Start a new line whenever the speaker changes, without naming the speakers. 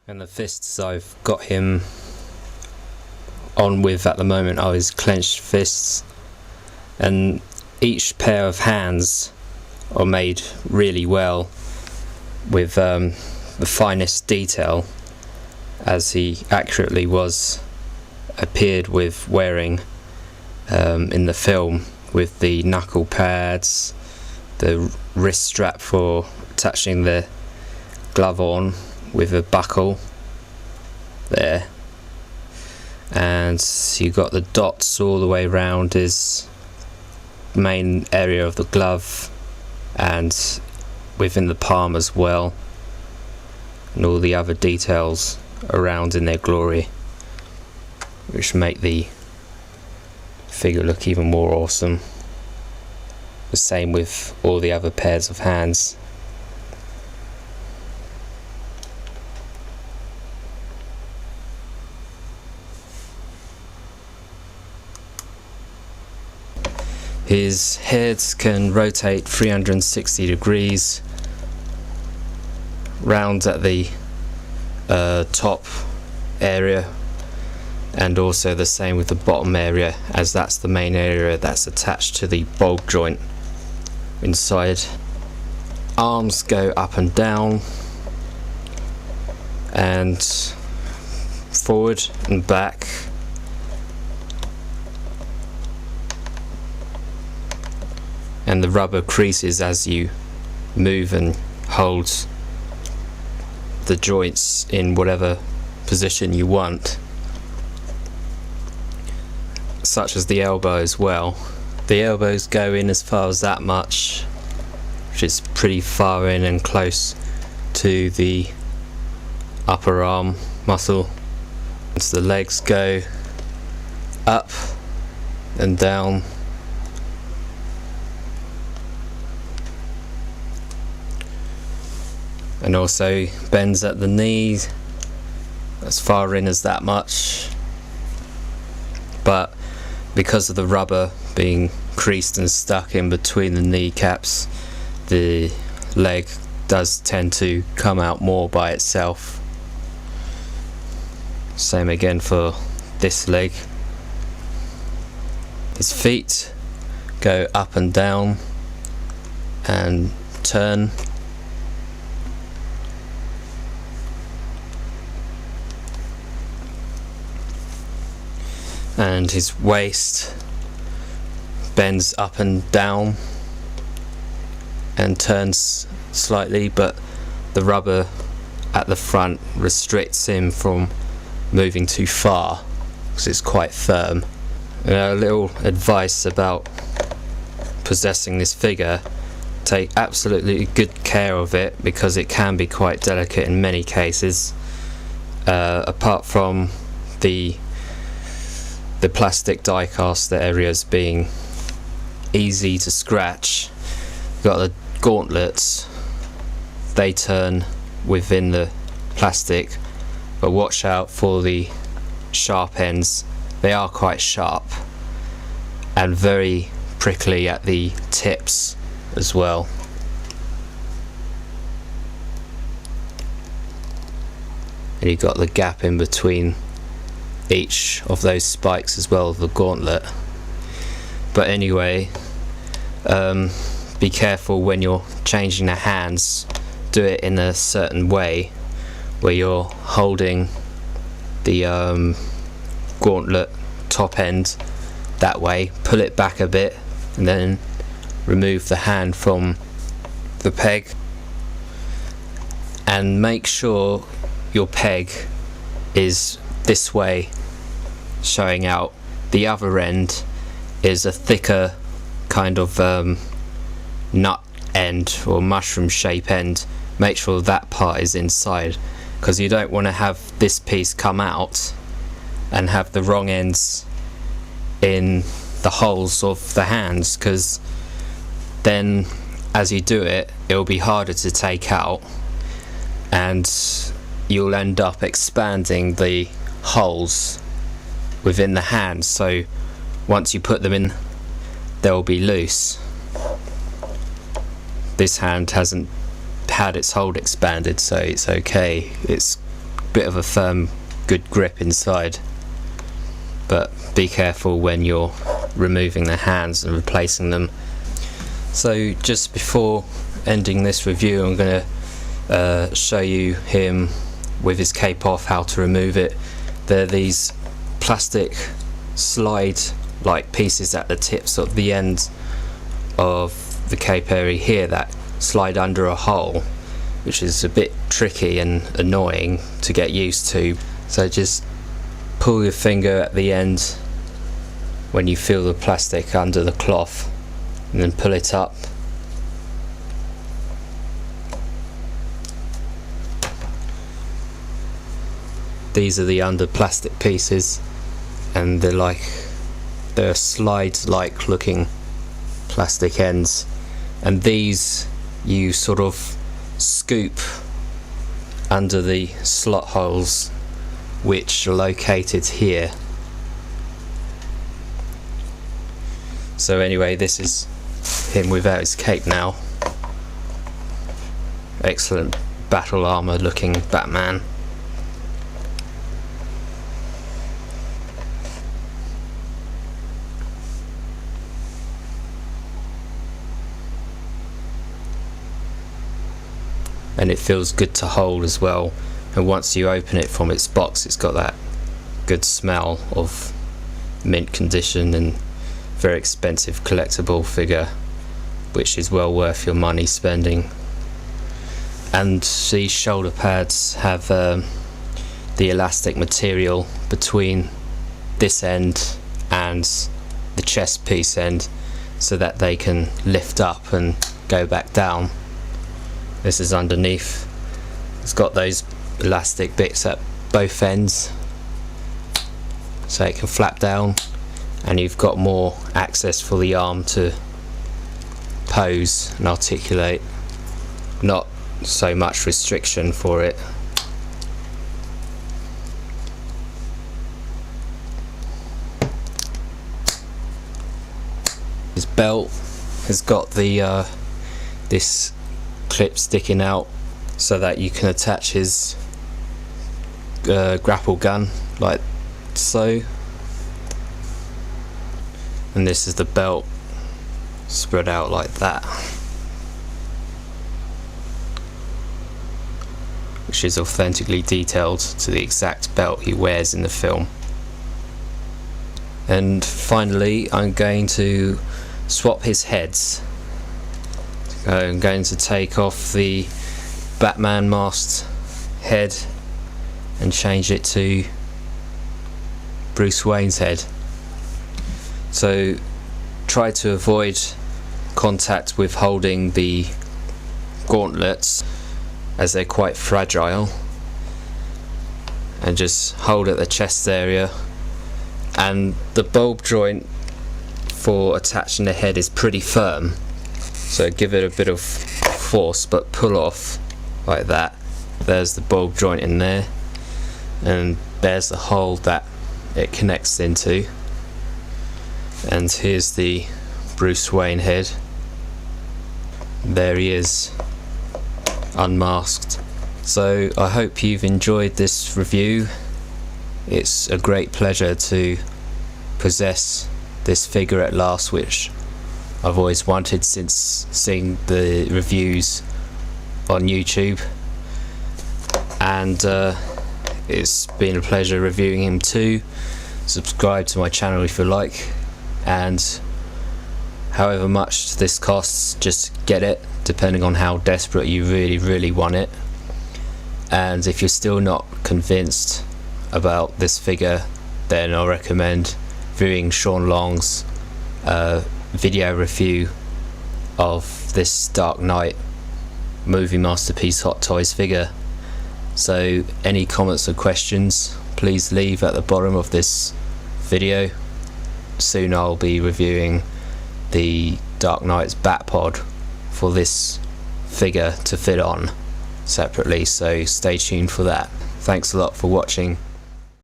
And the fists I've got him on with at the moment are his clenched fists, and each pair of hands are made really well with the finest detail, as he accurately appeared with wearing in the film, with the knuckle pads, the wrist strap for attaching the glove on with a buckle there, and you got the dots all the way around his main area of the glove and within the palm as well, and all the other details around in their glory, which make the figure look even more awesome. The same with all the other pairs of hands. His heads can rotate 360 degrees round at the top area, and also the same with the bottom area, as that's the main area that's attached to the bulb joint inside. Arms go up and down and forward and back, and the rubber creases as you move and hold the joints in whatever position you want, such as the elbow as well. The elbows go in as far as that much, which is pretty far in and close to the upper arm muscle. So the legs go up and down, and also bends at the knee as far in as that much, but because of the rubber being creased and stuck in between the kneecaps, the leg does tend to come out more by itself. Same again for this leg. His feet go up and down and turn, and his waist bends up and down and turns slightly, but the rubber at the front restricts him from moving too far because it's quite firm. A little advice about possessing this figure: take absolutely good care of it, because it can be quite delicate in many cases. Apart from the plastic die cast areas being easy to scratch, you've got the gauntlets, they turn within the plastic, but watch out for the sharp ends. They are quite sharp and very prickly at the tips as well. And you've got the gap in between each of those spikes as well, the gauntlet. But anyway, be careful when you're changing the hands. Do it in a certain way where you're holding the gauntlet top end that way, pull it back a bit, and then remove the hand from the peg, and make sure your peg is this way, showing out. The other end is a thicker kind of nut end or mushroom shape end. Make sure that part is inside, because you don't want to have this piece come out and have the wrong ends in the holes of the hands, because then as you do it, it'll be harder to take out, and you'll end up expanding the holes within the hand, so once you put them in, they'll be loose. This hand hasn't had its hole expanded, so it's okay. It's bit of a firm, good grip inside, but be careful when you're removing the hands and replacing them. So just before ending this review, I'm going to show you him with his cape off, how to remove it. There are these plastic slide like pieces at the tips of the ends of the cape area here that slide under a hole, which is a bit tricky and annoying to get used to. So just pull your finger at the end when you feel the plastic under the cloth, and then pull it up. These are the under plastic pieces, and they're slide like looking plastic ends, and these you sort of scoop under the slot holes which are located here. So anyway, this is him without his cape now. Excellent battle armor looking Batman. And it feels good to hold as well, and once you open it from its box, it's got that good smell of mint condition and very expensive collectible figure, which is well worth your money spending. And these shoulder pads have the elastic material between this end and the chest piece end, so that they can lift up and go back down. This is underneath. It's got those elastic bits at both ends, so it can flap down, and you've got more access for the arm to pose and articulate. Not so much restriction for it. His belt has got the this clip sticking out so that you can attach his grapple gun like so, and this is the belt spread out like that, which is authentically detailed to the exact belt he wears in the film. And finally, I'm going to swap his heads. I'm going to take off the Batman masked head and change it to Bruce Wayne's head. So try to avoid contact with holding the gauntlets, as they're quite fragile, and just hold at the chest area. And the bulb joint for attaching the head is pretty firm, so give it a bit of force, but pull off like that. There's the bulb joint in there, and there's the hole that it connects into. And here's the Bruce Wayne head. There he is, unmasked. So I hope you've enjoyed this review. It's a great pleasure to possess this figure at last, which I've always wanted since seeing the reviews on YouTube, and it's been a pleasure reviewing him too. Subscribe to my channel if you like, and however much this costs, just get it, depending on how desperate you really want it. And if you're still not convinced about this figure, then I recommend viewing Sean Long's video review of this Dark Knight movie masterpiece Hot Toys figure. So any comments or questions, please leave at the bottom of this video. Soon I'll be reviewing the Dark Knight's Batpod for this figure to fit on separately, so stay tuned for that. Thanks a lot for watching.